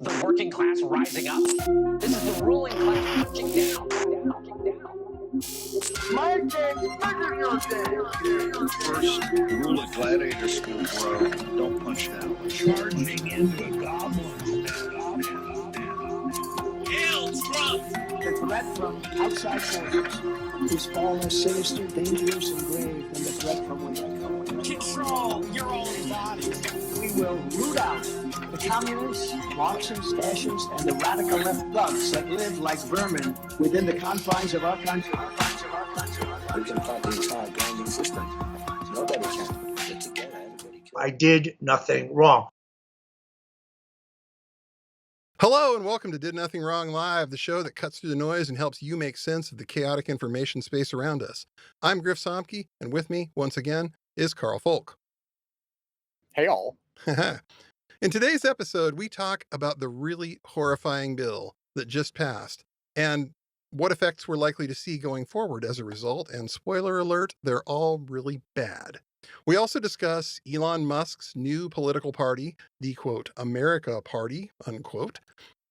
the working class rising up. This is the ruling class punching down. My day, bigger your day. First rule of gladiator school, bro. Don't punch down. Charging into a goblin's Hail, Trump! The threat from outside forces is far less sinister, dangerous, and grave than the threat from within. Control your own body. We will root out the communists, Marxists, fascists, and the radical left thugs that live like vermin within the confines of our country. We can fight the entire gambling system. Nobody can. But together, everybody can. I did nothing wrong. Hello and welcome to Did Nothing Wrong Live, the show that cuts through the noise and helps you make sense of the chaotic information space around us. I'm Griff Somke, and with me, once again, is Carl Folk. Hey all. In today's episode, we talk about the really horrifying bill that just passed and what effects we're likely to see going forward as a result, and spoiler alert, they're all really bad. We also discuss Elon Musk's new political party, the quote, America Party, unquote,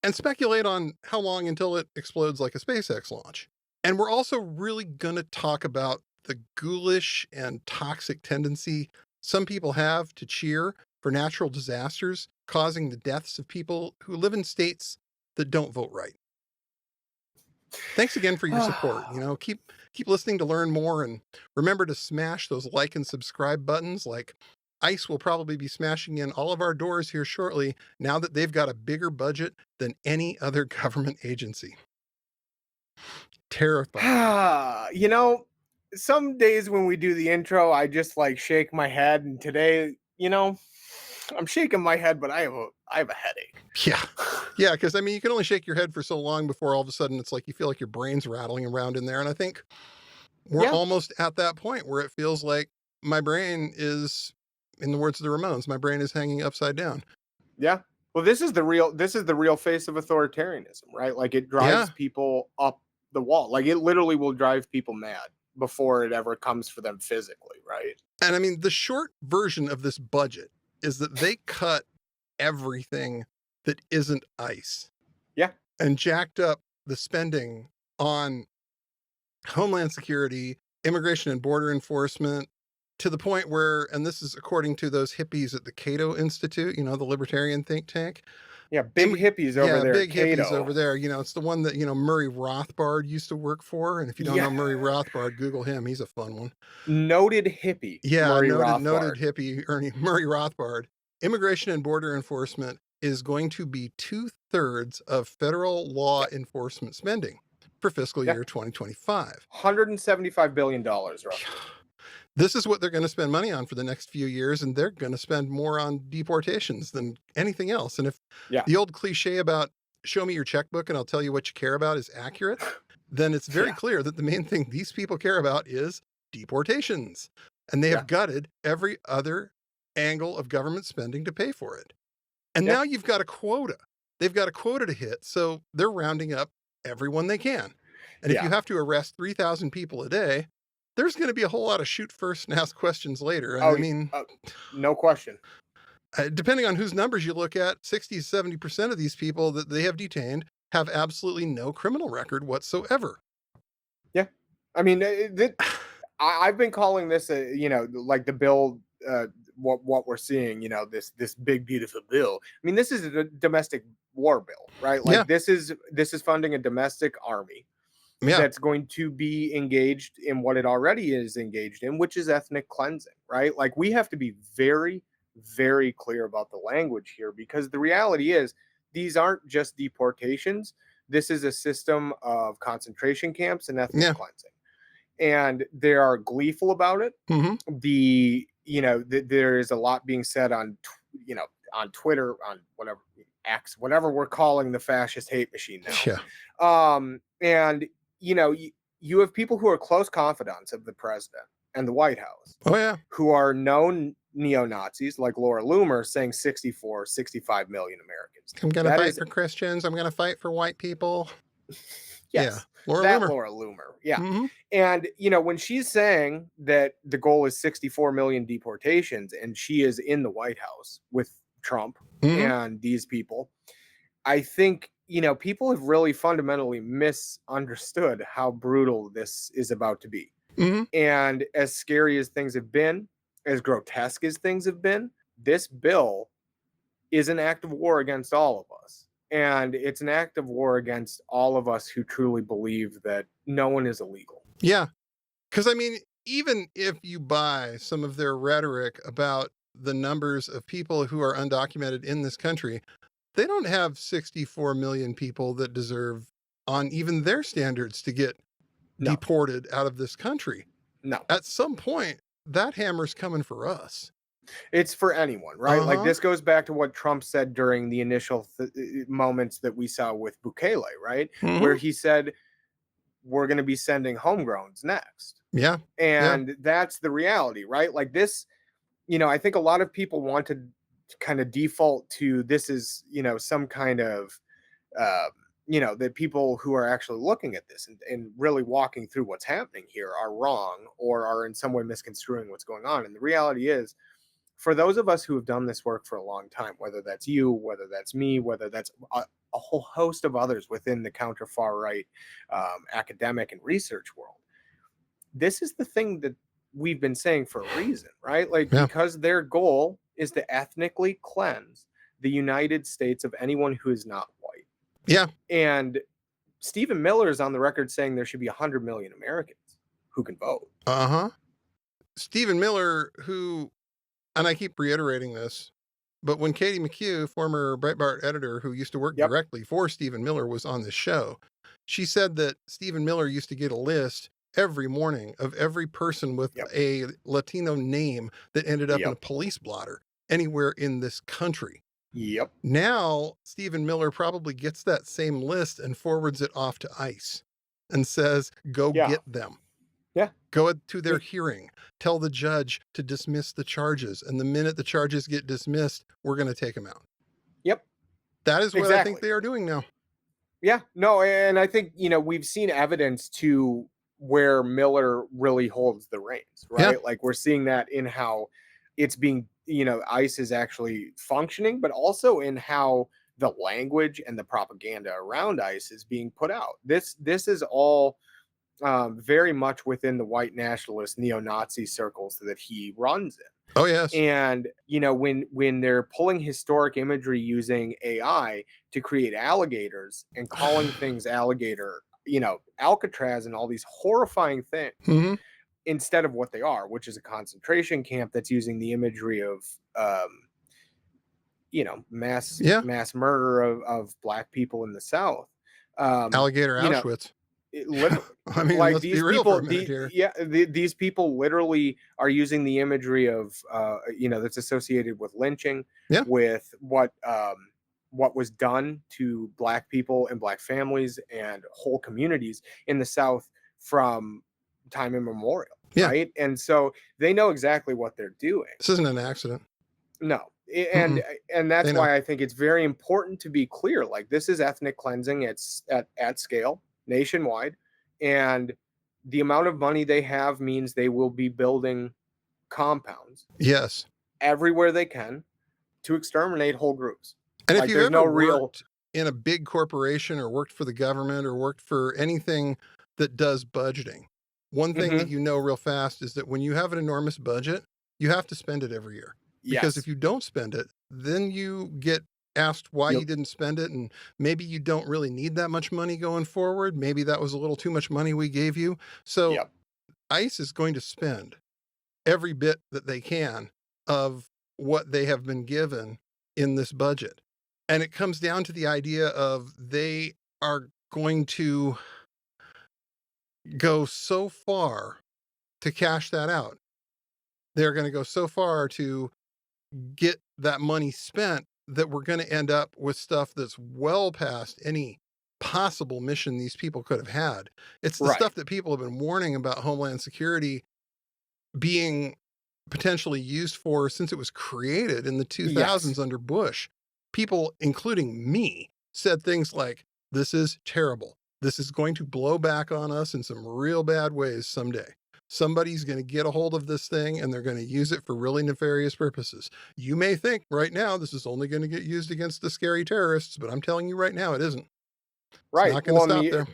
and speculate on how long until it explodes like a SpaceX launch. And we're also really going to talk about the ghoulish and toxic tendency some people have to cheer for natural disasters causing the deaths of people who live in states that don't vote right. Thanks again for your support. Keep listening to learn more, and remember to smash those like and subscribe buttons. Like ICE will probably be smashing in all of our doors here shortly now that they've got a bigger budget than any other government agency. Terrifying. Some days when we do the intro, I just shake my head, and today, I'm shaking my head, but I have a headache. Yeah, because you can only shake your head for so long before all of a sudden it's like you feel like your brain's rattling around in there. And I think we're almost at that point where it feels like my brain is, in the words of the Ramones, my brain is hanging upside down. Yeah. Well, this is the real face of authoritarianism, right? Like it drives people up the wall. Like it literally will drive people mad before it ever comes for them physically, right? And the short version of this budget is that they cut everything that isn't ICE. Yeah. And jacked up the spending on Homeland Security, Immigration and Border Enforcement, to the point where, and this is according to those hippies at the Cato Institute, the libertarian think tank. Yeah, big hippies over there. Big Cato. hippies over there. It's the one that, Murray Rothbard used to work for. And if you don't know Murray Rothbard, Google him. He's a fun one. Noted hippie. Yeah, noted hippie Murray Rothbard. Immigration and Border Enforcement is going to be 2/3 of federal law enforcement spending for fiscal year 2025. $175 billion roughly. This is what they're going to spend money on for the next few years, and they're going to spend more on deportations than anything else. And if the old cliche about show me your checkbook and I'll tell you what you care about is accurate, then it's very clear that the main thing these people care about is deportations. And they have gutted every other angle of government spending to pay for it. And now you've got a quota. They've got a quota to hit, so they're rounding up everyone they can. And if you have to arrest 3,000 people a day, there's going to be a whole lot of shoot first and ask questions later. No question. Depending on whose numbers you look at, 60 to 70% of these people that they have detained have absolutely no criminal record whatsoever. Yeah. I've been calling this, like the bill, what we're seeing, this big, beautiful bill. This is a domestic war bill, right? This is funding a domestic army. That's going to be engaged in what it already is engaged in, which is ethnic cleansing, right? We have to be very, very clear about the language here, because the reality is these aren't just deportations. This is a system of concentration camps and ethnic cleansing. And they are gleeful about it. Mm-hmm. There is a lot being said on Twitter, on whatever X, whatever we're calling the fascist hate machine now. Yeah. You have people who are close confidants of the president and the White House. Oh, yeah. Who are known neo-Nazis like Laura Loomer saying 65 million Americans. I'm going to fight for Christians. I'm going to fight for white people. Yes. Yeah. Laura Loomer. Yeah. Mm-hmm. And, when she's saying that the goal is 64 million deportations and she is in the White House with Trump and these people, I think, people have really fundamentally misunderstood how brutal this is about to be. Hmm. And as scary as things have been, as grotesque as things have been, this bill is an act of war against all of us. And it's an act of war against all of us who truly believe that no one is illegal. Yeah. Because, I mean, even if you buy some of their rhetoric about the numbers of people who are undocumented in this country, they don't have 64 million people that deserve, on even their standards, to get No. deported out of this country. No. At some point, that hammer's coming for us. It's for anyone, right? Like, Uh-huh. this goes back to what Trump said during the initial moments that we saw with Bukele, right? Mhm. Where he said, we're going to be sending homegrowns next. Yeah. And that's the reality, right? Like, this, I think a lot of people want to kind of default to this is, some kind of, that people who are actually looking at this and really walking through what's happening here are wrong or are in some way misconstruing what's going on. And the reality is, for those of us who have done this work for a long time, whether that's you, whether that's me, whether that's a whole host of others within the counter far right academic and research world, this is the thing that we've been saying for a reason, right? Like, because their goal is to ethnically cleanse the United States of anyone who is not white. Yeah. And Stephen Miller is on the record saying there should be 100 million Americans who can vote. Uh-huh. Stephen Miller, who, and I keep reiterating this, but when Katie McHugh, former Breitbart editor who used to work directly for Stephen Miller, was on this show, she said that Stephen Miller used to get a list every morning of every person with a Latino name that ended up in a police blotter anywhere in this country. Yep. Now, Stephen Miller probably gets that same list and forwards it off to ICE and says, go get them. Yeah. Go to their hearing. Tell the judge to dismiss the charges. And the minute the charges get dismissed, we're going to take them out. Yep. That is what I think they are doing now. Yeah. No, and I think, we've seen evidence to where Miller really holds the reins, right? Yeah. Like, we're seeing that in how it's being, ICE is actually functioning, but also in how the language and the propaganda around ICE is being put out. This is all very much within the white nationalist neo-Nazi circles that he runs in. Oh, yes. And, when they're pulling historic imagery using AI to create alligators and calling things alligator, Alcatraz and all these horrifying things instead of what they are, which is a concentration camp that's using the imagery of, mass murder of Black people in the South. Alligator Auschwitz. Literally. I mean, like, let's these be real people, for a minute here. these people literally are using the imagery of, that's associated with lynching, with what was done to Black people and Black families and whole communities in the South from time immemorial, right? And so they know exactly what they're doing. This isn't an accident. No. And that's why I think it's very important to be clear. Like, this is ethnic cleansing. It's at scale, nationwide, and the amount of money they have means they will be building compounds everywhere they can to exterminate whole groups. And if you've ever worked in a big corporation or worked for the government or worked for anything that does budgeting, one thing that you know real fast is that when you have an enormous budget, you have to spend it every year. Because if you don't spend it, then you get asked why you didn't spend it, and maybe you don't really need that much money going forward. Maybe that was a little too much money we gave you. So ICE is going to spend every bit that they can of what they have been given in this budget. And it comes down to the idea of they are going to go so far to cash that out. They're going to go so far to get that money spent that we're going to end up with stuff that's well past any possible mission these people could have had. It's the stuff that people have been warning about Homeland Security being potentially used for since it was created in the 2000s under Bush. People, including me, said things like, this is terrible. This is going to blow back on us in some real bad ways someday. somebody's going to get a hold of this thing and they're going to use it for really nefarious purposes. You may think right now this is only going to get used against the scary terrorists, but I'm telling you right now, it isn't. Right. It's not going to stop there.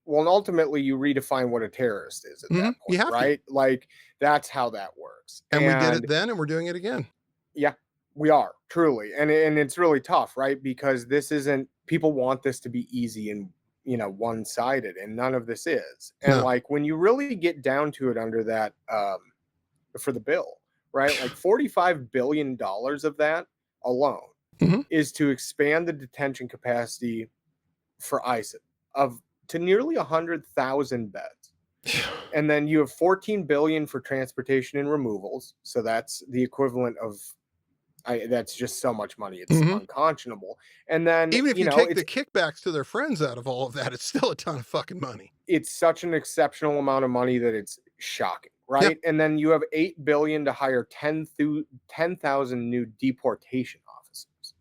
Well, and ultimately you redefine what a terrorist is at that You point, have to. right? Like that's how that works. And we did it then and we're doing it again. Yeah, we are truly. And it's really tough, right? Because this isn't, people want this to be easy and, you know, one-sided, and none of this is. And No. like when you really get down to it under that, for the bill, right? Like $45 billion of that alone is to expand the detention capacity for ICE to nearly 100,000 beds. And then you have 14 billion for transportation and removals. So that's the equivalent of, that's just so much money. It's unconscionable. And then even if you take the kickbacks to their friends out of all of that, it's still a ton of fucking money. It's such an exceptional amount of money that it's shocking, right? Yep. And then you have 8 billion to hire 10,000 new deportation officers,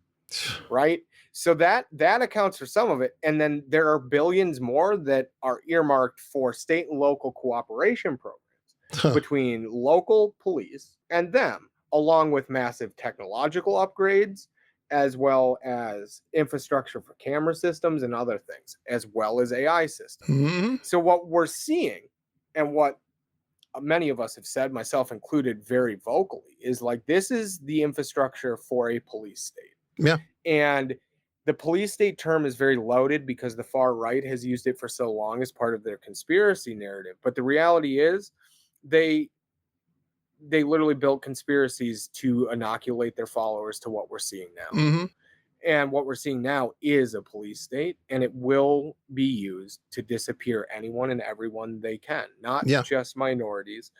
right? So that accounts for some of it. And then there are billions more that are earmarked for state and local cooperation programs between local police and them, along with massive technological upgrades, as well as infrastructure for camera systems and other things, as well as AI systems. So what we're seeing, and what many of us have said, myself included, very vocally, is like, this is the infrastructure for a police state. Yeah. And the police state term is very loaded because the far right has used it for so long as part of their conspiracy narrative. But the reality is they literally built conspiracies to inoculate their followers to what we're seeing now. And what we're seeing now is a police state, and it will be used to disappear anyone and everyone they can, not just minorities,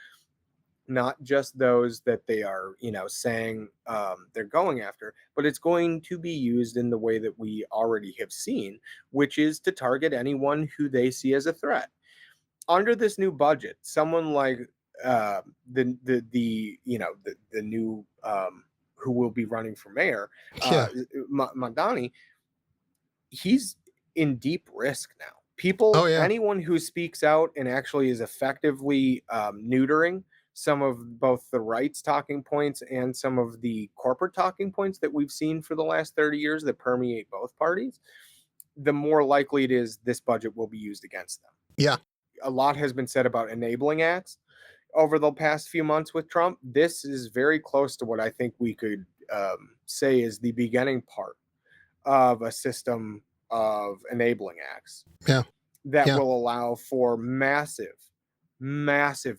not just those that they are, you know, saying they're going after, but it's going to be used in the way that we already have seen, which is to target anyone who they see as a threat. Under this new budget, someone like the new who will be running for mayor, Mandani, he's in deep risk now. People, anyone who speaks out and actually is effectively neutering some of both the right's talking points and some of the corporate talking points that we've seen for the last 30 years that permeate both parties, the more likely it is this budget will be used against them. Yeah. A lot has been said about enabling acts over the past few months with Trump. This is very close to what I think we could say is the beginning part of a system of enabling acts that will allow for massive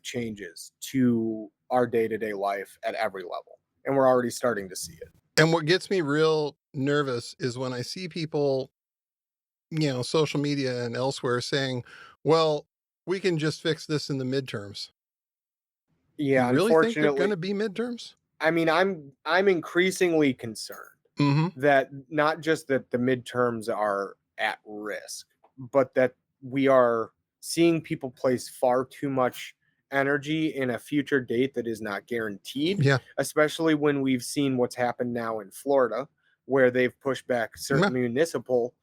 changes to our day-to-day life at every level. And we're already starting to see it. And what gets me real nervous is when I see people, you know, social media and elsewhere saying, well, we can just fix this in the midterms. Yeah, you really think they're going to be midterms? I mean, I'm increasingly concerned that not just that the midterms are at risk, but that we are seeing people place far too much energy in a future date that is not guaranteed. Yeah. Especially when we've seen what's happened now in Florida, where they've pushed back certain municipal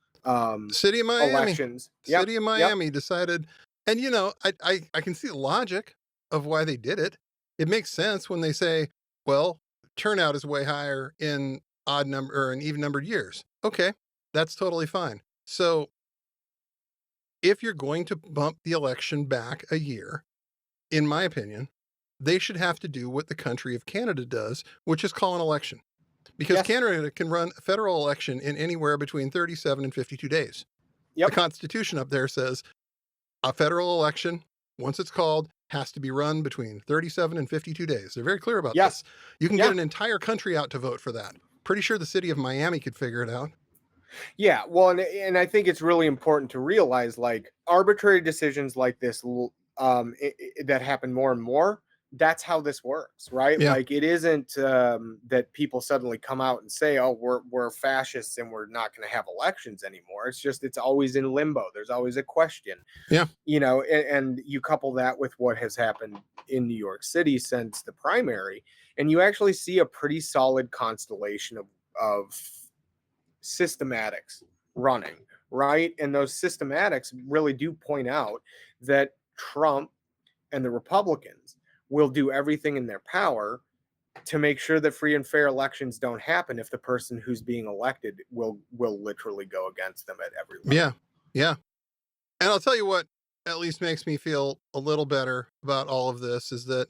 City of Miami elections. City of Miami decided, and you know, I can see the logic of why they did it. It makes sense when they say, well, turnout is way higher in odd number or in even numbered years. Okay, that's totally fine. So if you're going to bump the election back a year, in my opinion, they should have to do what the country of Canada does, which is call an election. Because Canada can run a federal election in anywhere between 37 and 52 days. The Constitution up there says a federal election, once it's called, has to be run between 37 and 52 days. They're very clear about this. You can get an entire country out to vote for that. Pretty sure the city of Miami could figure it out. Yeah, well, and I think it's really important to realize, like, arbitrary decisions like this that happen more and more, that's how this works, right? Like, it isn't that people suddenly come out and say, oh, we're fascists and we're not going to have elections anymore. It's just, it's always in limbo. There's always a question. You know, and you couple that with what has happened in New York City since the primary, and you actually see a pretty solid constellation of systematics running, right? And those systematics really do point out that Trump and the Republicans will do everything in their power to make sure that free and fair elections don't happen if the person who's being elected will literally go against them at every level. Yeah. Yeah. And I'll tell you what at least makes me feel a little better about all of this is that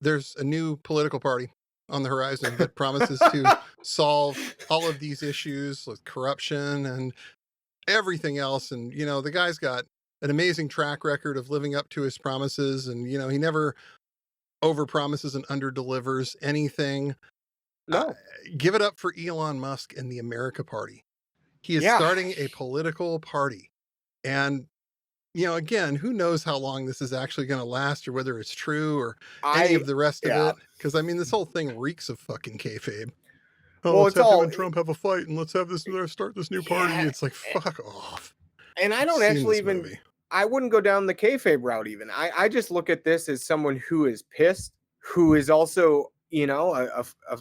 there's a new political party on the horizon that promises to solve all of these issues with corruption and everything else. And, you know, the guy's got an amazing track record of living up to his promises. And, you know, he never overpromises and underdelivers anything. No. Give it up for Elon Musk and the America Party. He is Yeah. starting a political party. And, you know, again, who knows how long this is actually going to last or whether it's true or any of the rest of it. Because, I mean, this whole thing reeks of fucking kayfabe. Oh, Well, let's it's have him all- and Trump have a fight and let's have this start this new party. It's like, fuck off. And I don't I've seen actually this even, movie. I wouldn't go down the kayfabe route even. I just look at this as someone who is pissed, who is also, you know,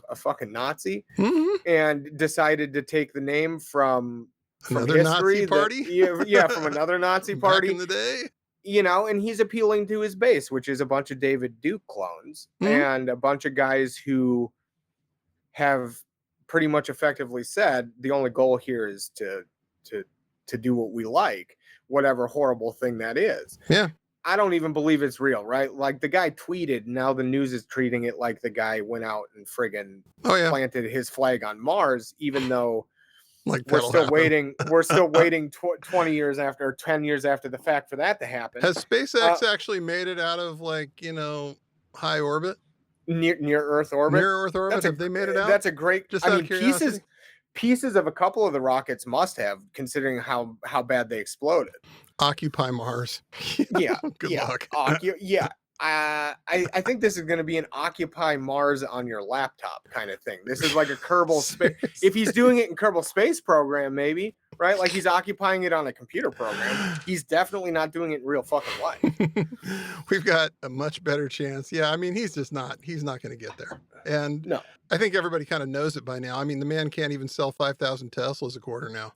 a fucking Nazi, Mhm. and decided to take the name from Another history Nazi party? yeah, from another Nazi Back party. in the day? You know, and he's appealing to his base, which is a bunch of David Duke clones and a bunch of guys who have pretty much effectively said the only goal here is to do what we like, whatever horrible thing that is. Yeah. I don't even believe it's real, right? Like the guy tweeted, now the news is treating it like the guy went out and friggin' planted his flag on Mars, even though like we're still waiting. We're still waiting 20 years after, or 10 years after the fact for that to happen. Has SpaceX actually made it out of, like, you know, high orbit? Near Earth orbit? Near Earth orbit? Have they made it out? That's a great, Just I out mean, of curiosity? pieces of a couple of the rockets must have, considering how bad they exploded. Occupy Mars. Yeah. Good luck. Yeah. I think this is going to be an Occupy Mars on your laptop kind of thing. This is like a Kerbal Space. If he's doing it in Kerbal Space Program, maybe, right? Like he's occupying it on a computer program. He's definitely not doing it in real fucking life. We've got a much better chance. Yeah, I mean, he's not going to get there. And no. I think everybody kind of knows it by now. I mean, the man can't even sell 5,000 Teslas a quarter now.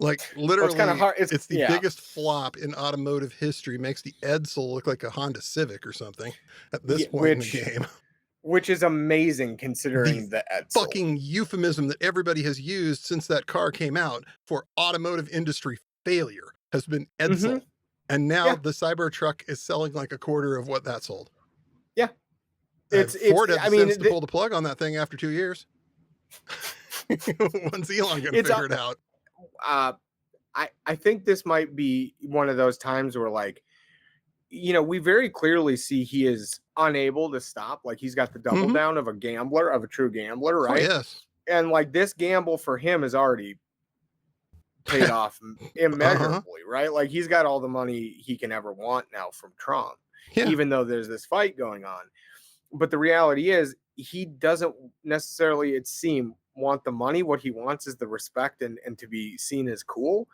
Like literally, it's kind of hard. It's the biggest flop in automotive history. Makes the Edsel look like a Honda Civic or something at this point in the game. Which is amazing considering the Edsel. Fucking euphemism that everybody has used since that car came out for automotive industry failure has been Edsel. Mm-hmm. And now the Cybertruck is selling like a quarter of what that sold. Yeah. Ford had the sense to pull the plug on that thing after 2 years. When's Elon going to figure it out? I think this might be one of those times where, like, you know, we very clearly see he is unable to stop. Like, he's got the double down of a gambler, of a true gambler, right? Oh, yes. And like this gamble for him is already paid off immeasurably, right? Like he's got all the money he can ever want now from Trump, even though there's this fight going on. But the reality is he doesn't necessarily, it seems, want the money. What he wants is the respect and to be seen as cool.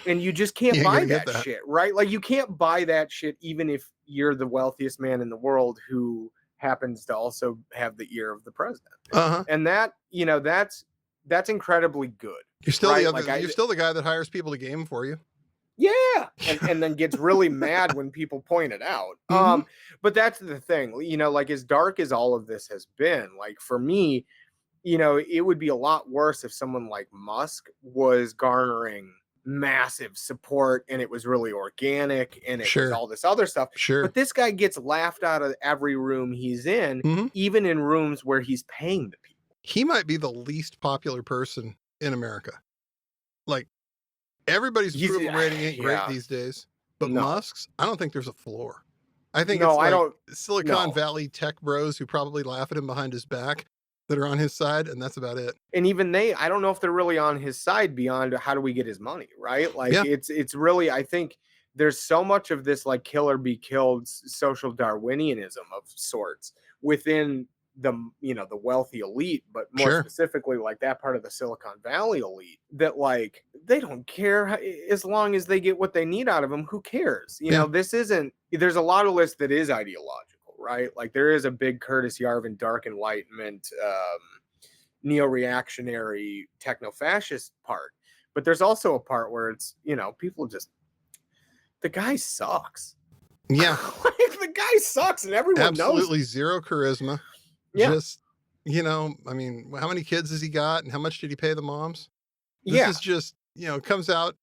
And you just can't buy that shit, right? Like you can't buy that shit even if you're the wealthiest man in the world who happens to also have the ear of the president. And that, you know, that's incredibly good. You're still you're still the guy that hires people to game for you. Yeah. And then gets really mad when people point it out. But that's the thing, you know, like as dark as all of this has been, like for me, you know, it would be a lot worse if someone like Musk was garnering massive support and it was really organic and it was all this other stuff. But this guy gets laughed out of every room he's in, even in rooms where he's paying the people. He might be the least popular person in America. Like everybody's approval rating ain't great these days, but Musk's, I don't think there's a floor. I think it's like Silicon Valley tech bros who probably laugh at him behind his back that are on his side, and that's about it. And even they, I don't know if they're really on his side beyond how do we get his money, right? Like it's really, I think there's so much of this like kill or be killed social Darwinianism of sorts within the, you know, the wealthy elite, but more specifically like that part of the Silicon Valley elite that like they don't care as long as they get what they need out of them. Who cares? You know, this isn't, there's a lot of lists that is ideological, right? Like there is a big Curtis Yarvin dark enlightenment, neo-reactionary techno-fascist part, but there's also a part where it's, you know, people just, the guy sucks. Yeah. Like, the guy sucks and everyone knows. Absolutely zero charisma. Yeah. Just, I mean, how many kids has he got and how much did he pay the moms? This Yeah. is just, comes out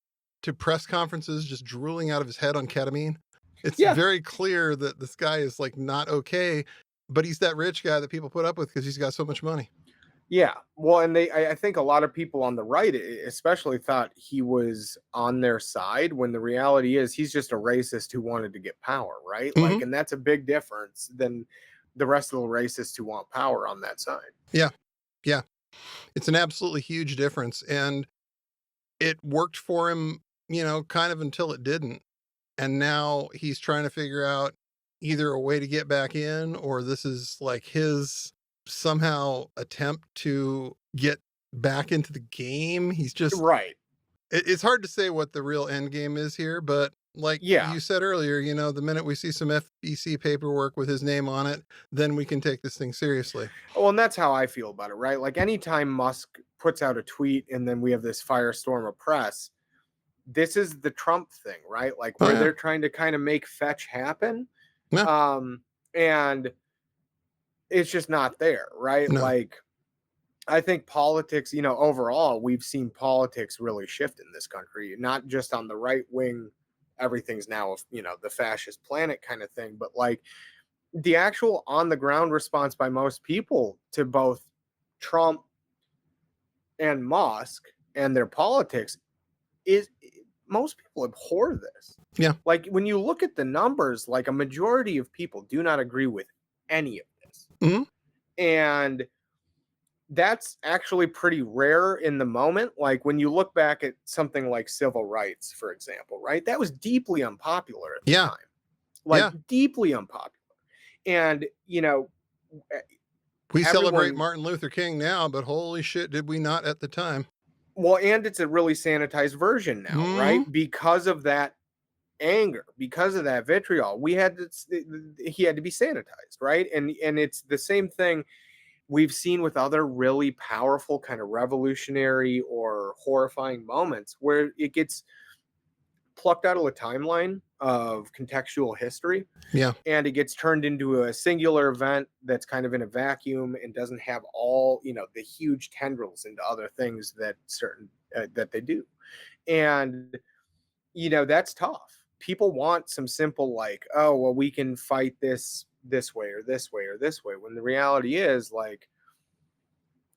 to press conferences just drooling out of his head on ketamine. It's Yeah. very clear that this guy is like not okay, but he's that rich guy that people put up with because he's got so much money. Yeah. Well, and I think a lot of people on the right especially thought he was on their side when the reality is he's just a racist who wanted to get power, right? Mhm. Like, and that's a big difference than the rest of the racists who want power on that side. Yeah. Yeah. It's an absolutely huge difference. And it worked for him, kind of until it didn't. And now he's trying to figure out either a way to get back in, or this is like his somehow attempt to get back into the game. He's just, Right. it's hard to say what the real end game is here, but like Yeah. you said earlier, the minute we see some FBC paperwork with his name on it, then we can take this thing seriously. Well, and that's how I feel about it, right? Like, anytime Musk puts out a tweet and then we have this firestorm of press, this is the Trump thing, right? Like, where they're trying to kind of make fetch happen. Yeah. And it's just not there, right? No. Like, I think politics, overall, we've seen politics really shift in this country, not just on the right wing. Everything's now, the fascist planet kind of thing, but like the actual on the ground response by most people to both Trump and Musk and their politics is, most people abhor this. Yeah. Like, when you look at the numbers, like, a majority of people do not agree with any of this. Mhm. And that's actually pretty rare in the moment. Like, when you look back at something like civil rights, for example, right? That was deeply unpopular at the time. Like, deeply unpopular. And, we celebrate Martin Luther King now, but holy shit, did we not at the time? Well, and it's a really sanitized version now, right? Because of that anger, because of that vitriol, he had to be sanitized, right? And it's the same thing we've seen with other really powerful kind of revolutionary or horrifying moments where it gets plucked out of a timeline of contextual history. Yeah. And it gets turned into a singular event that's kind of in a vacuum and doesn't have all, the huge tendrils into other things that that they do. And, that's tough. People want some simple, like, oh, well, we can fight this way or this way or this way. When the reality is, like,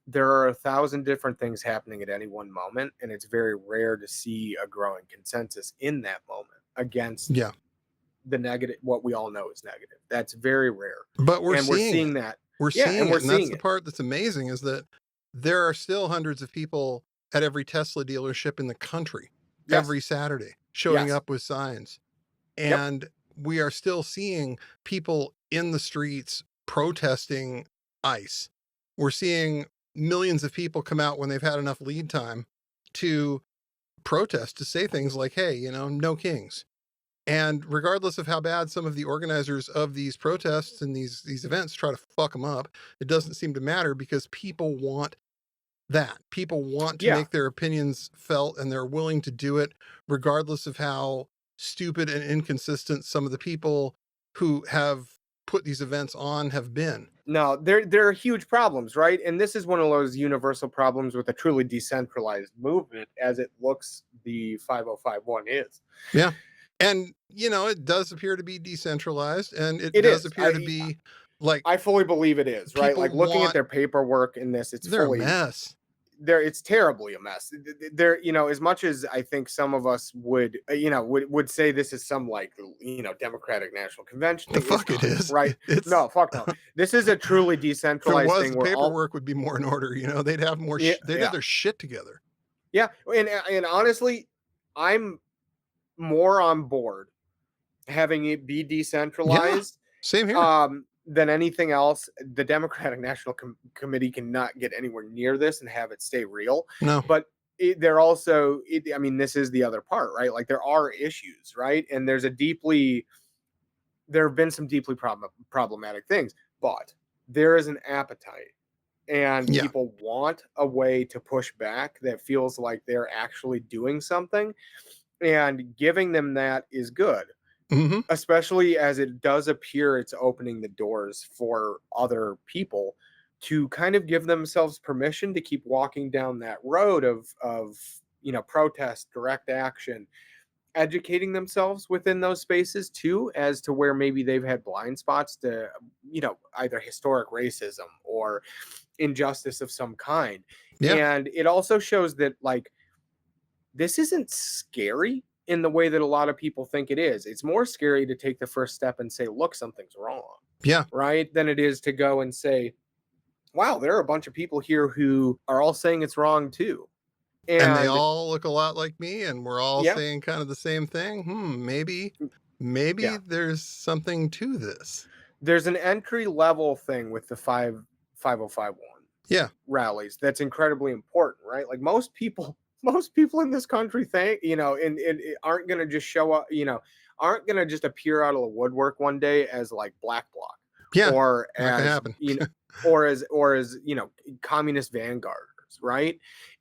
there are 1,000 different things happening at any one moment, and it's very rare to see a growing consensus in that moment against the negative, what we all know is negative. That's very rare. But we're seeing that. We're seeing it. And that's the part that's amazing, is that there are still hundreds of people at every Tesla dealership in the country every Saturday showing up with signs. And we are still seeing people in the streets protesting ICE. We're seeing millions of people come out when they've had enough lead time to protest, to say things like, hey, no kings. And regardless of how bad some of the organizers of these protests and these events try to fuck them up, it doesn't seem to matter, because people want that. People want to make their opinions felt, and they're willing to do it regardless of how stupid and inconsistent some of the people who have put these events on have been. No, there are huge problems, right? And this is one of those universal problems with a truly decentralized movement, as it looks the 5051 is. Yeah. And, it does appear to be decentralized, and it does appear to be like, I fully believe it is, right? Like, looking at their paperwork in this, they're a mess. It's terribly a mess. They're, as much as I think some of us would, would say this is some, like, Democratic National Convention. The fuck it is, right? No, fuck no. This is a truly decentralized thing. The paperwork would be more in order. They'd have more. They'd have their shit together. Yeah, and honestly, I'm more on board having it be decentralized. Same here. Than anything else. The Democratic National Committee cannot get anywhere near this and have it stay real. No. But they're also, this is the other part, right? Like, there are issues, right? And there have been some deeply problematic things, but there is an appetite, and people want a way to push back that feels like they're actually doing something, and giving them that is good. Hmm. especially as it does appear it's opening the doors for other people to kind of give themselves permission to keep walking down that road of protest, direct action, educating themselves within those spaces too, as to where maybe they've had blind spots to either historic racism or injustice of some kind. Yeah. And it also shows that, like, this isn't scary in the way that a lot of people think it is. It's more scary to take the first step and say, look, something's wrong, Yeah. right? Than it is to go and say, wow, there are a bunch of people here who are all saying it's wrong too. And they And all look a lot like me, and we're all yeah, saying kind of the same thing. Maybe yeah, there's something to this. there's an entry level thing with the 5051 Yeah. rallies that's incredibly important, right? Like most people, most people in this country think, and aren't going to just show up, aren't going to just appear out of the woodwork one day as like Black Bloc Yeah. or Not gonna as, happen. or as communist vanguarders, right?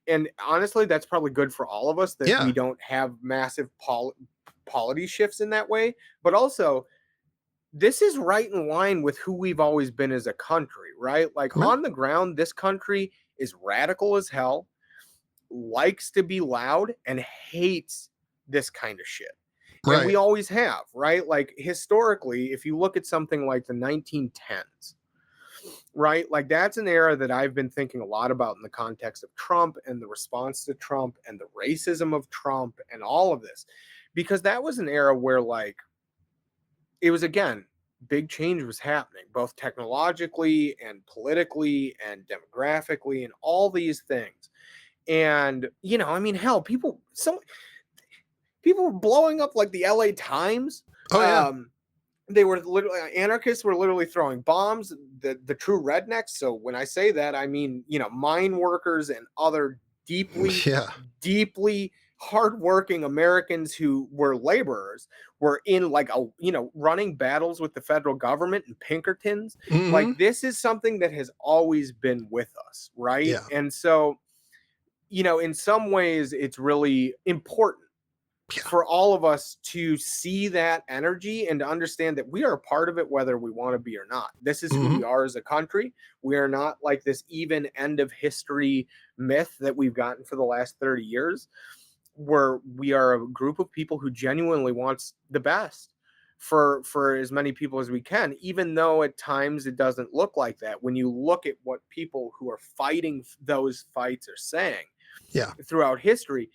And honestly, that's probably good for all of us that Yeah. we don't have massive polity shifts in that way. But also, this is right in line with who we've always been as a country, right? Like Right. on the ground, this country is radical as hell, likes to be loud, and hates this kind of shit. And we Right. always have, right? Like historically, if you look at something like the 1910s, right? Like that's an era that I've been thinking a lot about in the context of Trump and the response to Trump and the racism of Trump and all of this. Because that was an era where, like, it was, again, big change was happening, both technologically and politically and demographically and all these things. And, I mean, hell, people were blowing up like the LA Times. Oh yeah. They were literally, anarchists were literally throwing bombs, the true rednecks. So when I say that, I mean, mine workers and other Yeah. deeply hardworking Americans who were laborers were in like running battles with the federal government and Pinkertons. Hmm. Like this is something that has always been with us, right? Yeah. And so, in some ways it's really important Yeah. for all of us to see that energy and to understand that we are a part of it, whether we want to be or not. This is who we are as a country. We are not like this even end of history myth that we've gotten for the last 30 years, where we are a group of people who genuinely wants the best for as many people as we can, even though at times it doesn't look like that. When you look at what people who are fighting those fights are saying Yeah. throughout history,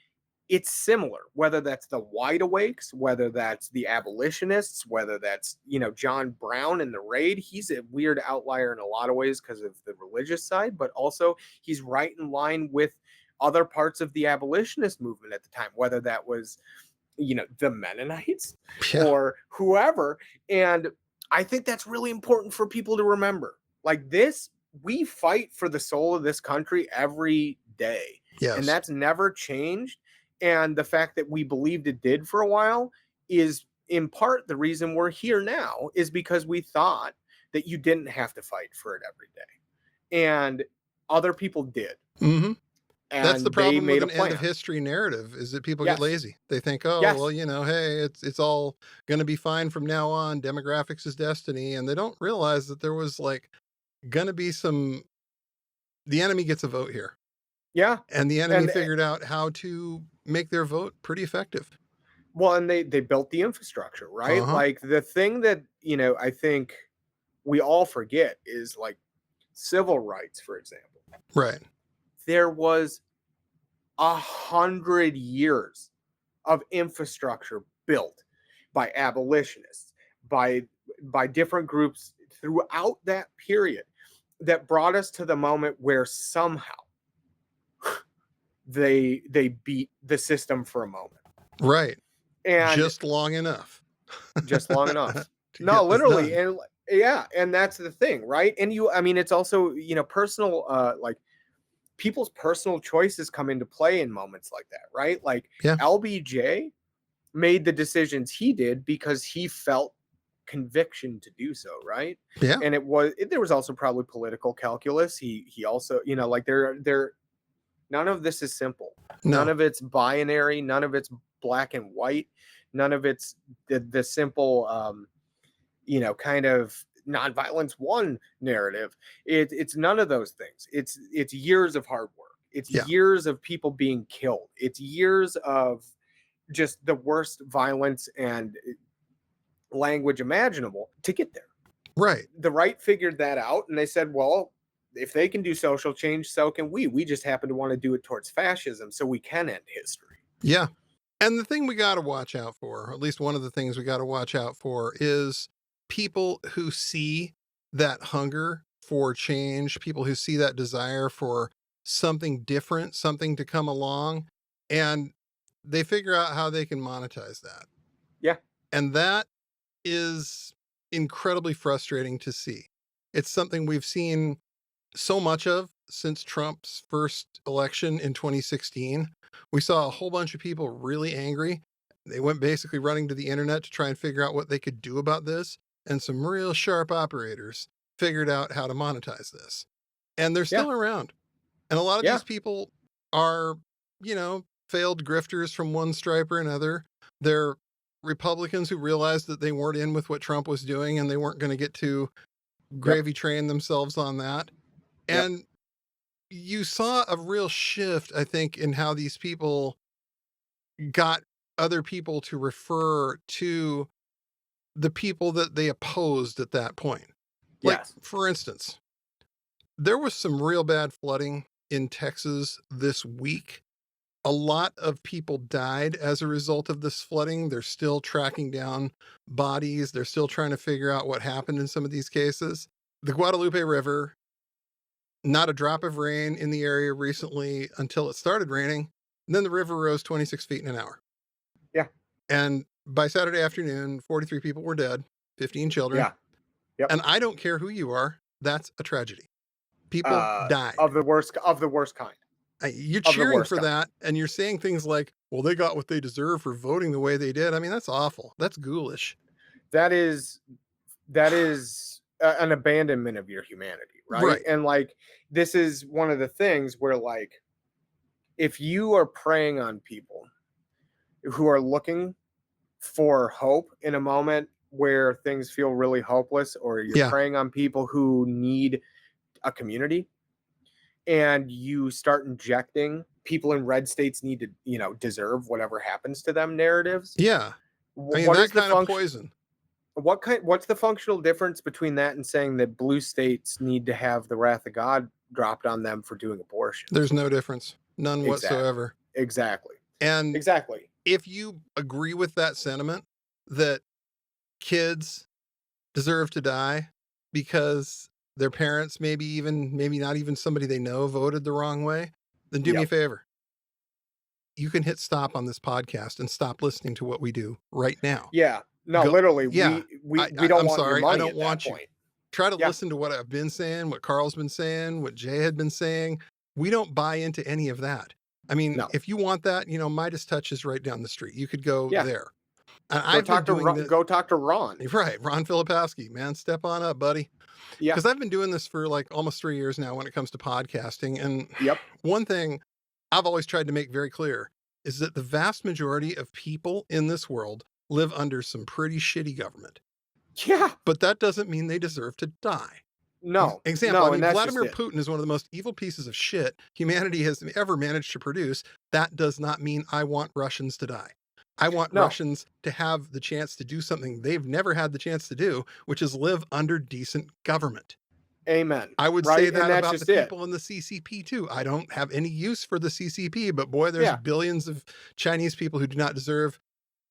it's similar, whether that's the wide awakes, whether that's the abolitionists, whether that's, John Brown in the raid. He's a weird outlier in a lot of ways because of the religious side, but also he's right in line with other parts of the abolitionist movement at the time, whether that was, the Mennonites Yeah. or whoever. And I think that's really important for people to remember. Like this, we fight for the soul of this country every day. Yes. And that's never changed. And the fact that we believed it did for a while is in part the reason we're here now, is because we thought that you didn't have to fight for it every day. And other people did. Hmm. That's And the they problem made with a an end plan. of history narrative, is that people Yes. get lazy. They think, oh, Yes. well, hey, it's all going to be fine from now on. Demographics is destiny. And they don't realize that there was like going to be the enemy gets a vote here. Yeah. And the enemy And figured out how to make their vote pretty effective. well, and they built the infrastructure, right? Uh-huh. Like the thing that, I think we all forget is like civil rights, for example. Right. There was 100 years of infrastructure built by abolitionists, by different groups throughout that period that brought us to the moment where somehow they beat the system for a moment. Right. And just long enough. just long enough. to No, get this literally. done. And yeah, and that's the thing, right? And it's also, personal, like people's personal choices come into play in moments like that, right? Like Yeah. LBJ made the decisions he did because he felt conviction to do so, right? Yeah. And there was also probably political calculus. He also, like there none of this is simple. No. None of it's binary, none of it's black and white. None of it's the simple, kind of nonviolence one narrative. It's none of those things. It's years of hard work. It's years of people being killed. It's years of just the worst violence and language imaginable to get there. Right. The right figured that out, and they said, well, if they can do social change, so can we. We just happen to want to do it towards fascism so we can end history. Yeah. And the thing we got to watch out for, or at least one of the things we got to watch out for, is people who see that hunger for change, people who see that desire for something different, something to come along, and they figure out how they can monetize that. Yeah. And that is incredibly frustrating to see. It's something we've seen so much of since Trump's first election in 2016. We saw a whole bunch of people really angry. They went basically running to the internet to try and figure out what they could do about this. And some real sharp operators figured out how to monetize this. And they're still around. And a lot of these people are, failed grifters from one stripe or another. They're Republicans who realized that they weren't in with what Trump was doing and they weren't going to get to gravy train themselves on that. And you saw a real shift, I think, in how these people got other people to refer to the people that they opposed at that point. Like, for instance, there was some real bad flooding in Texas this week. A lot of people died as a result of this flooding. They're still tracking down bodies. They're still trying to figure out what happened in some of these cases. The Guadalupe River, not a drop of rain in the area recently until it started raining. And then the river rose 26 feet in an hour. Yeah. And by Saturday afternoon, 43 people were dead, 15 children. Yeah. Yep. And I don't care who you are. That's a tragedy. People died. Of the worst kind. You're cheering for that, and you're saying things like, well, they got what they deserve for voting the way they did. I mean, that's awful. That's ghoulish. That is an abandonment of your humanity, right? And like, this is one of the things where, like, if you are preying on people who are looking for hope in a moment where things feel really hopeless, or you're preying on people who need a community, and you start injecting people in red states need to, deserve whatever happens to them narratives. Yeah. I mean, that kind of poison. What's the functional difference between that and saying that blue states need to have the wrath of God dropped on them for doing abortion? There's no difference. None whatsoever. Exactly. And if you agree with that sentiment that kids deserve to die because their parents, maybe not even somebody they know, voted the wrong way, then do me a favor. You can hit stop on this podcast and stop listening to what we do right now. Yeah. No, literally. Yeah. We don't want your money. I don't want you. Try to listen to what I've been saying, what Carl's been saying, what Jay had been saying. We don't buy into any of that. I mean, if you want that, Midas Touch is right down the street. You could go there. And go talk to Ron. Right. Ron Filipowski, man, step on up, buddy. Yeah. Because I've been doing this for like almost 3 years now when it comes to podcasting. And one thing I've always tried to make very clear is that the vast majority of people in this world live under some pretty shitty government. Yeah. But that doesn't mean they deserve to die. No. Example, Vladimir Putin is one of the most evil pieces of shit humanity has ever managed to produce. That does not mean I want Russians to die. I want Russians to have the chance to do something they've never had the chance to do, which is live under decent government. Amen. I would say that about the people in the CCP too. I don't have any use for the CCP, but boy, there's billions of Chinese people who do not deserve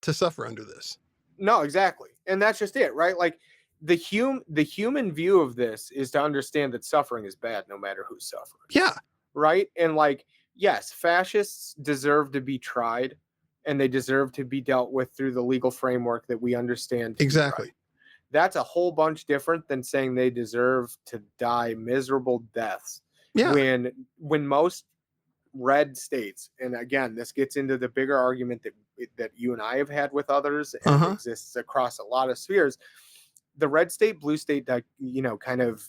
to suffer under this. No, exactly. And that's just it, right? Like the human view of this is to understand that suffering is bad no matter who's suffering. Yeah. Right? And like, yes, fascists deserve to be tried and they deserve to be dealt with through the legal framework that we understand. Exactly. That's a whole bunch different than saying they deserve to die miserable deaths. Yeah. When most red states, and again, this gets into the bigger argument that you and I have had with others and exists across a lot of spheres. The red state, blue state, kind of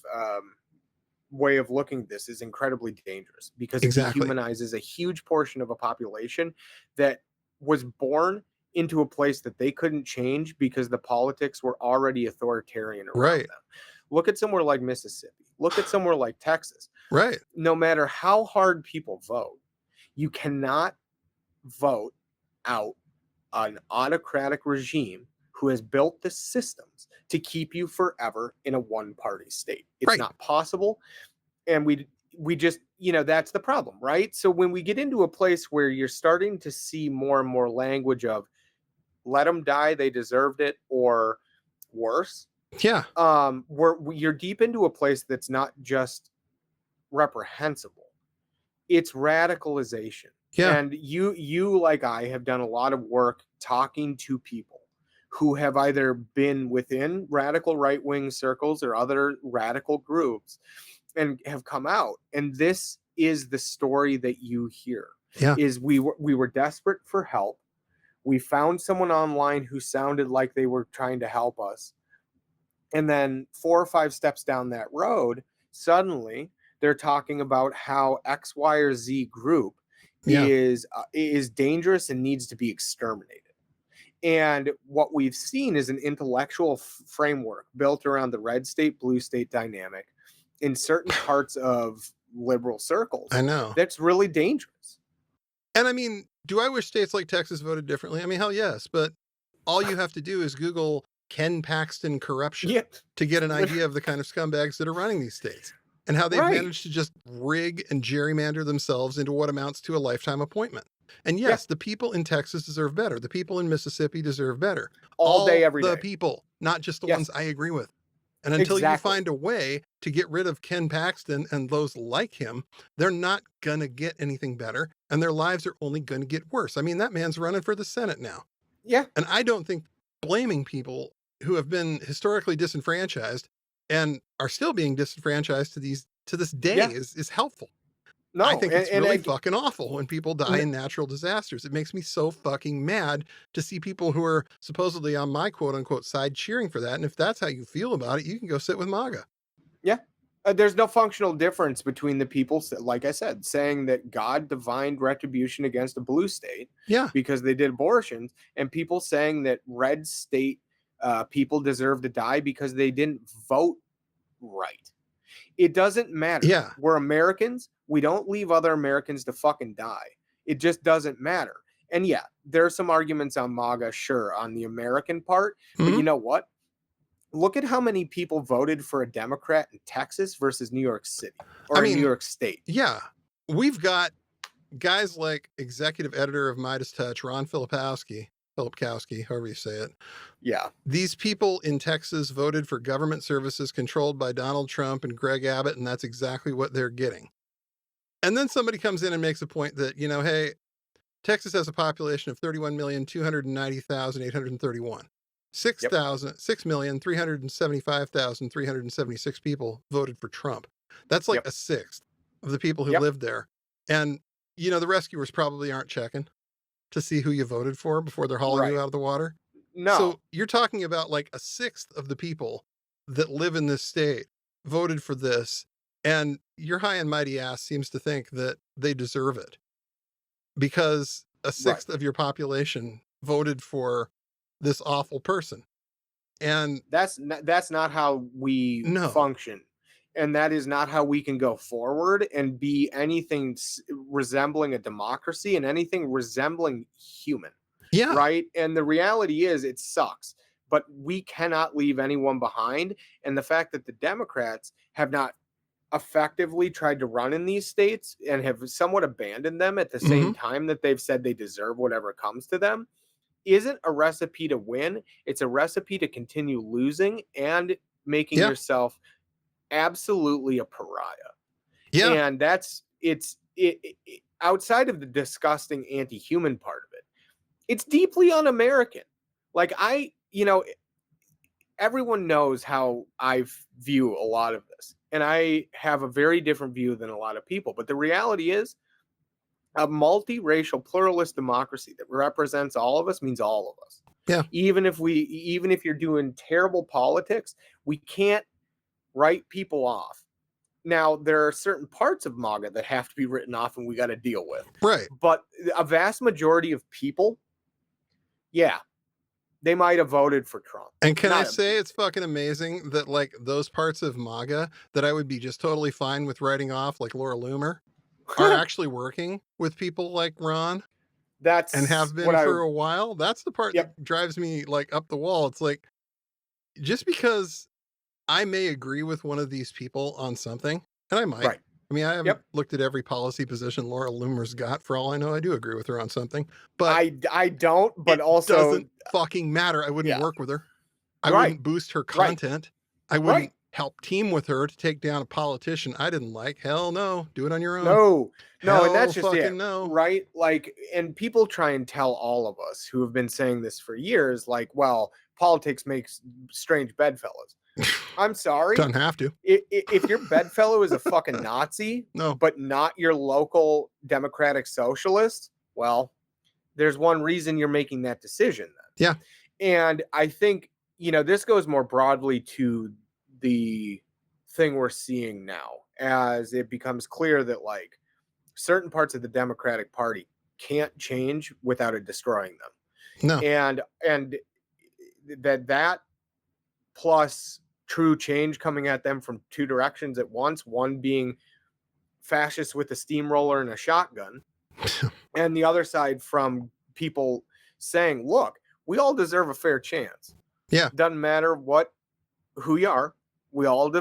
way of looking at this is incredibly dangerous because it dehumanizes a huge portion of a population that was born into a place that they couldn't change because the politics were already authoritarian around Right. them. Look at somewhere like Mississippi. Look at somewhere like Texas. Right. No matter how hard people vote, you cannot vote out an autocratic regime who has built the systems to keep you forever in a one-party state. It's Right. not possible. And we just, that's the problem, right? So when we get into a place where you're starting to see more and more language of let them die, they deserved it, or worse, Yeah. you're deep into a place that's not just reprehensible, it's radicalization. Yeah. And you like I have done a lot of work talking to people who have either been within radical right-wing circles or other radical groups and have come out. And this is the story that you hear. Yeah. Is we were desperate for help. We found someone online who sounded like they were trying to help us. And then 4 or 5 steps down that road, suddenly they're talking about how X, Y, or Z group is dangerous and needs to be exterminated. And what we've seen is an intellectual framework built around the red state, blue state dynamic in certain parts of liberal circles. I know. That's really dangerous. And I mean, do I wish states like Texas voted differently? I mean, hell yes. But all you have to do is Google Ken Paxton corruption to get an idea of the kind of scumbags that are running these states and how they've managed to just rig and gerrymander themselves into what amounts to a lifetime appointment. And yes, the people in Texas deserve better. The people in Mississippi deserve better. All day, every the day. people, not just the ones I agree with. And until you find a way to get rid of Ken Paxton and those like him, they're not going to get anything better. And their lives are only going to get worse. I mean, that man's running for the Senate now. Yeah. And I don't think blaming people who have been historically disenfranchised and are still being disenfranchised to this day is helpful. No, I think it's really fucking awful when people die in natural disasters. It makes me so fucking mad to see people who are supposedly on my quote unquote side cheering for that. And if that's how you feel about it, you can go sit with MAGA. Yeah. There's no functional difference between the people, like I said, saying that God divined retribution against a blue state because they did abortions, and people saying that red state people deserve to die because they didn't vote right. It doesn't matter. Yeah. We're Americans. We don't leave other Americans to fucking die. It just doesn't matter. And yeah, there are some arguments on MAGA, sure, on the American part. But you know what? Look at how many people voted for a Democrat in Texas versus New York City or New York State. Yeah. We've got guys like executive editor of Midas Touch, Ron Filipkowski, however you say it. Yeah. These people in Texas voted for government services controlled by Donald Trump and Greg Abbott, and that's exactly what they're getting. And then somebody comes in and makes a point that, hey, Texas has a population of 31,290,831. 6,375,376 people voted for Trump. That's like a sixth of the people who lived there. And, the rescuers probably aren't checking to see who you voted for before they're hauling you out of the water. No. So you're talking about like a sixth of the people that live in this state voted for this. And your high and mighty ass seems to think that they deserve it because a sixth of your population voted for this awful person. And that's not how we function. And that is not how we can go forward and be anything resembling a democracy and anything resembling human. Yeah. Right. And the reality is it sucks, but we cannot leave anyone behind. And the fact that the Democrats have not effectively tried to run in these states and have somewhat abandoned them at the same time that they've said they deserve whatever comes to them isn't a recipe to win. It's a recipe to continue losing and making yourself absolutely a pariah. Yeah. And that's it outside of the disgusting anti-human part of it. It's deeply un-American. Like everyone knows how I view a lot of this. And I have a very different view than a lot of people. But the reality is a multiracial pluralist democracy that represents all of us means all of us. Yeah. Even if you're doing terrible politics, we can't write people off. Now, there are certain parts of MAGA that have to be written off and we got to deal with. Right. But a vast majority of people yeah, they might have voted for Trump. And can I Not a- say it's fucking amazing that like those parts of MAGA that I would be just totally loomer with writing off, like Laura Loomer, are actually working with people like Ron That's and have been what I. for a while. That's the part Yep. that drives me like up the wall. It's like, just because I may agree with one of these people on something, and I might. Right. I mean, I haven't Yep. looked at every policy position Laura Loomer's got. For all I know, I do agree with her on something. But I don't, but it also doesn't fucking matter. I wouldn't Yeah. work with her. I Right. wouldn't boost her Right. content. I wouldn't Right. help team with her to take down a politician I didn't like. Hell no. Do it on your own. No, Hell and that's just fucking it, no. right? Like, and people try and tell all of us who have been saying this for years, like, well, politics makes strange bedfellows. I'm sorry. Doesn't have to. If your bedfellow is a fucking Nazi, No. but not your local democratic socialist, well, there's one reason you're making that decision then. Yeah. And I think, this goes more broadly to the thing we're seeing now as it becomes clear that like certain parts of the Democratic Party can't change without it destroying them. No. And that plus true change coming at them from two directions at once, one being fascists with a steamroller and a shotgun, and the other side from people saying, look, we all deserve a fair chance. Yeah. Doesn't matter who you are. We all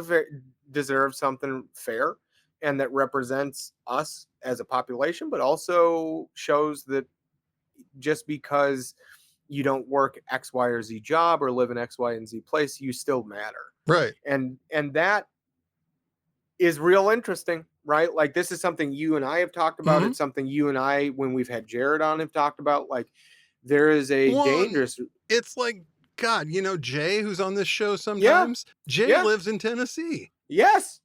deserve something fair and that represents us as a population, but also shows that just because you don't work X, Y, or Z job or live in X, Y, and Z place, you still matter. Right. And that is real interesting, right? Like this is something you and I have talked about. Mhm. It's something you and I, when we've had Jared on, have talked about. Like there is a dangerous. It's like, God, Jay, who's on this show sometimes, Jay lives in Tennessee. Yes.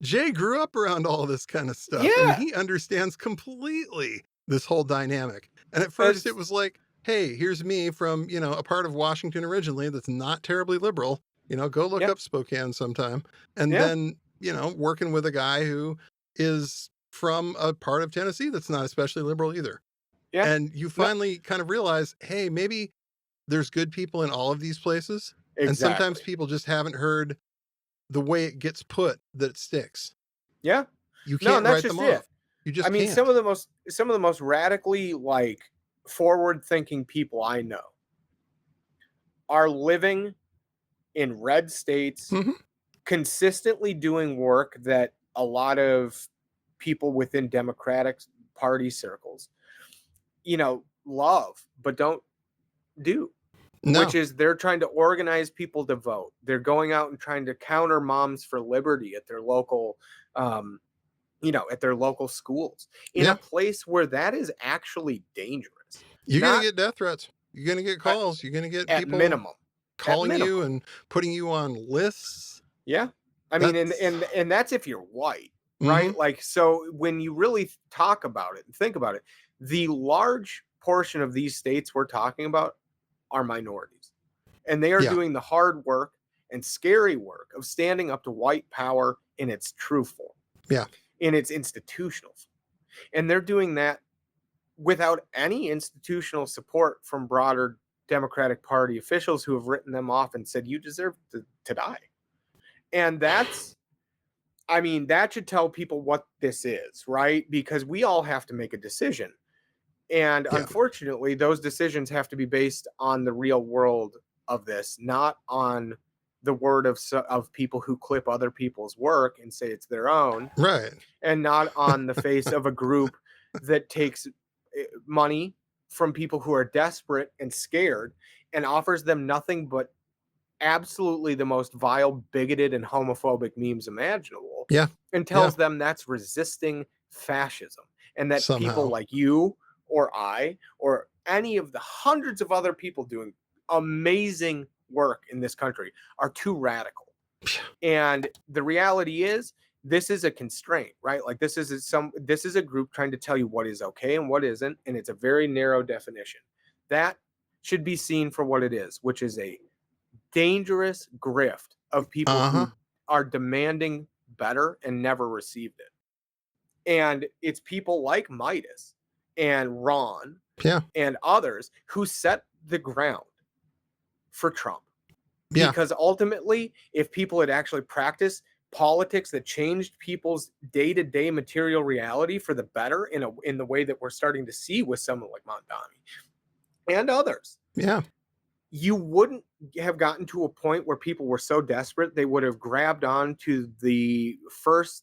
Jay grew up around all this kind of stuff. Yeah. And he understands completely this whole dynamic. And at first it was like, hey, here's me from, a part of Washington originally that's not terribly liberal. Go look up Spokane sometime. And then, working with a guy who is from a part of Tennessee that's not especially liberal either. Yeah. And you finally kind of realize, hey, maybe there's good people in all of these places. Exactly. And sometimes people just haven't heard the way it gets put that it sticks. Yeah. You can't write them off. You just can't. some of the most radically like forward-thinking people I know are living in red states, consistently doing work that a lot of people within Democratic Party circles, love, but don't do. No. Which is they're trying to organize people to vote. They're going out and trying to counter Moms for Liberty at their local, at their local schools in a place where that is actually dangerous. You're going to get death threats. You're going to get calls. You're going to get people minimum calling you and putting you on lists. Yeah. I mean, and that's if you're white, right? Like, so when you really talk about it and think about it, the large portion of these states we're talking about are minorities, and they are doing the hard work and scary work of standing up to white power in its true form, in its institutional form. And they're doing that without any institutional support from broader Democratic Party officials who have written them off and said, you deserve to die. And that should tell people what this is, right? Because we all have to make a decision. And unfortunately, those decisions have to be based on the real world of this, not on the word of people who clip other people's work and say it's their own. Right. And not on the face of a group that takes money from people who are desperate and scared and offers them nothing but absolutely the most vile, bigoted, and homophobic memes imaginable. Yeah. And tells them that's resisting fascism. And that people like you or I, or any of the hundreds of other people doing amazing work in this country are too radical. And the reality is, this is a constraint, right? Like this is a group trying to tell you what is okay and what isn't, and it's a very narrow definition. That should be seen for what it is, which is a dangerous grift of people who are demanding better and never received it. And it's people like Midas and Ron and others who set the ground for Trump. Yeah. Because ultimately, if people had actually practiced politics that changed people's day-to-day material reality for the better in the way that we're starting to see with someone like Mondani and others, Yeah. you wouldn't have gotten to a point where people were so desperate they would have grabbed on to the first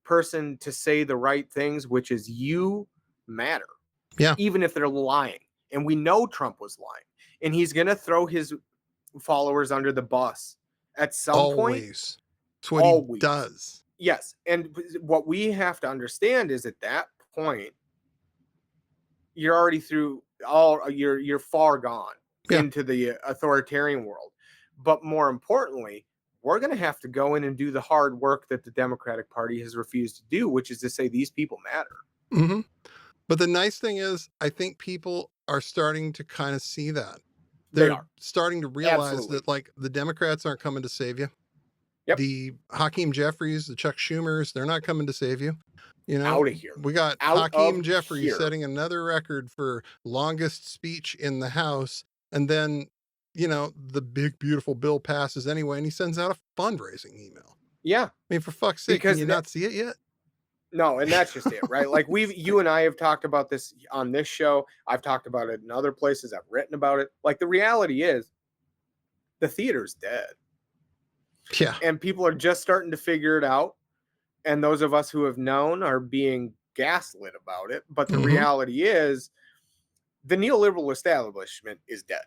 person to say the right things, which is you matter. Yeah. Even if they're lying. And we know Trump was lying. And he's going to throw his followers under the bus at some point. Always. It's what Always. he does. Yes. And what we have to understand is at that point, you're already through you're far gone into the authoritarian world. But more importantly, we're going to have to go in and do the hard work that the Democratic Party has refused to do, which is to say these people matter. Mm-hmm. But the nice thing is, I think people are starting to kind of see that. They're starting to realize that, like, the Democrats aren't coming to save you. Yep. The Hakeem Jeffries, the Chuck Schumers, they're not coming to save you. You know, out of here. We got Hakeem Jeffries setting another record for longest speech in the House. And then, you know, the big, beautiful bill passes anyway, and he sends out a fundraising email. Yeah. I mean, for fuck's sake, can you not see it yet? No, and that's just it, right? Like you and I have talked about this on this show. I've talked about it in other places. I've written about it. Like the reality is the theater's dead. Yeah. And people are just starting to figure it out. And those of us who have known are being gaslit about it. But the reality is the neoliberal establishment is dead.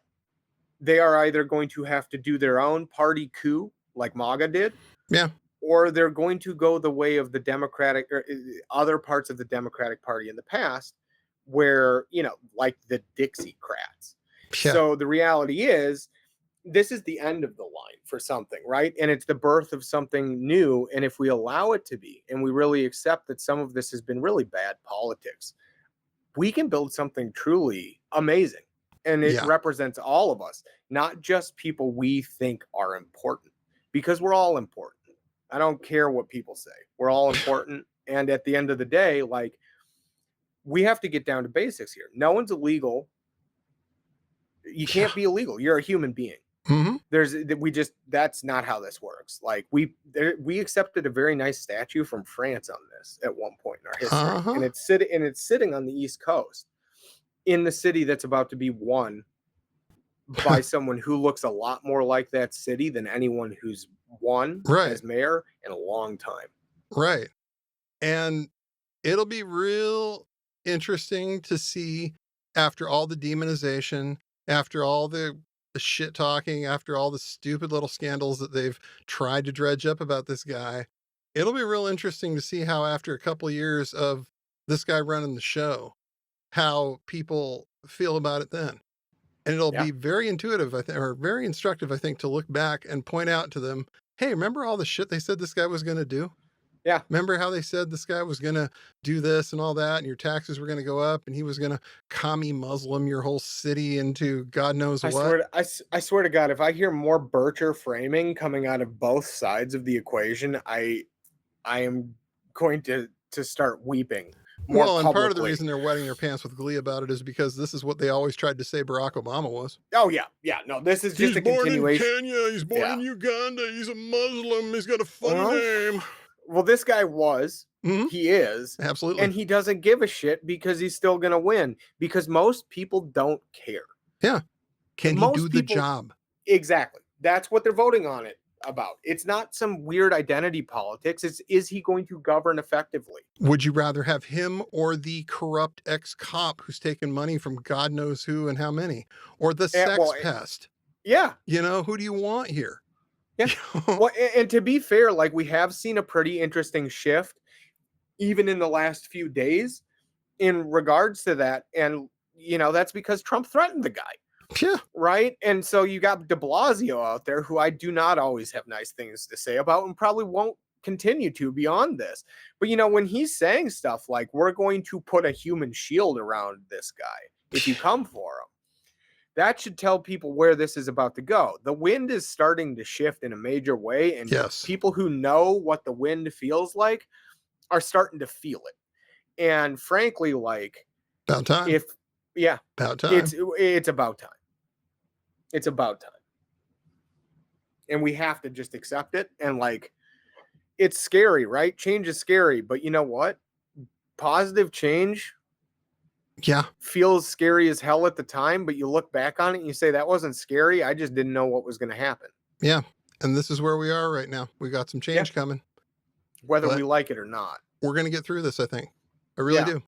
They are either going to have to do their own party coup like MAGA did. Yeah. Or they're going to go the way of the Democratic or other parts of the Democratic Party in the past where, you know, like the Dixiecrats. Yeah. So the reality is this is the end of the line for something, right? And it's the birth of something new. And if we allow it to be, and we really accept that some of this has been really bad politics, we can build something truly amazing. And it represents all of us, not just people we think are important, because we're all important. I don't care what people say. We're all important. And at the end of the day, like, we have to get down to basics here. No one's illegal. You can't be illegal. You're a human being. That's not how this works. Like we accepted a very nice statue from France on this at one point in our history. And it's sitting on the East Coast in the city that's about to be won by someone who looks a lot more like that city than anyone who's won as mayor in a long time. Right. And it'll be real interesting to see after all the demonization, after all the shit talking, after all the stupid little scandals that they've tried to dredge up about this guy. It'll be real interesting to see how after a couple of years of this guy running the show, how people feel about it then. And it'll be very intuitive, I think, or very instructive, I think, to look back and point out to them, hey, remember all the shit they said this guy was going to do? Yeah. Remember how they said this guy was going to do this and all that, and your taxes were going to go up, and he was going to commie Muslim your whole city into God knows what? I swear to God, if I hear more Bircher framing coming out of both sides of the equation, I am going to start weeping. Well, and part of the reason they're wetting their pants with glee about it is because this is what they always tried to say Barack Obama was. Oh, yeah. Yeah. No, this is just a continuation. He's born in Kenya. He's born in Uganda. He's a Muslim. He's got a funny name. Well, this guy was. He is. Absolutely. And he doesn't give a shit because he's still going to win because most people don't care. Yeah. Can he do the job? Exactly. That's what they're voting on it about. It's not some weird identity politics. Is he going to govern effectively? Would you rather have him or the corrupt ex-cop who's taken money from God knows who and how many? Or the sex pest? Yeah. You know, who do you want here? Yeah. Well, and to be fair, like we have seen a pretty interesting shift even in the last few days in regards to that. And, you know, that's because Trump threatened the guy. Yeah. Right. And so you got de Blasio out there, who I do not always have nice things to say about and probably won't continue to beyond this. But, you know, when he's saying stuff like we're going to put a human shield around this guy if you come for him, that should tell people where this is about to go. The wind is starting to shift in a major way. And people who know what the wind feels like are starting to feel it. And frankly, like about time. about time. It's about time. It's about time. And we have to just accept it. And like, it's scary, right? Change is scary, but you know what? Positive change feels scary as hell at the time, but you look back on it and you say, that wasn't scary. I just didn't know what was going to happen. Yeah. And this is where we are right now. We got some change coming. Whether we like it or not. We're going to get through this, I think. I really do.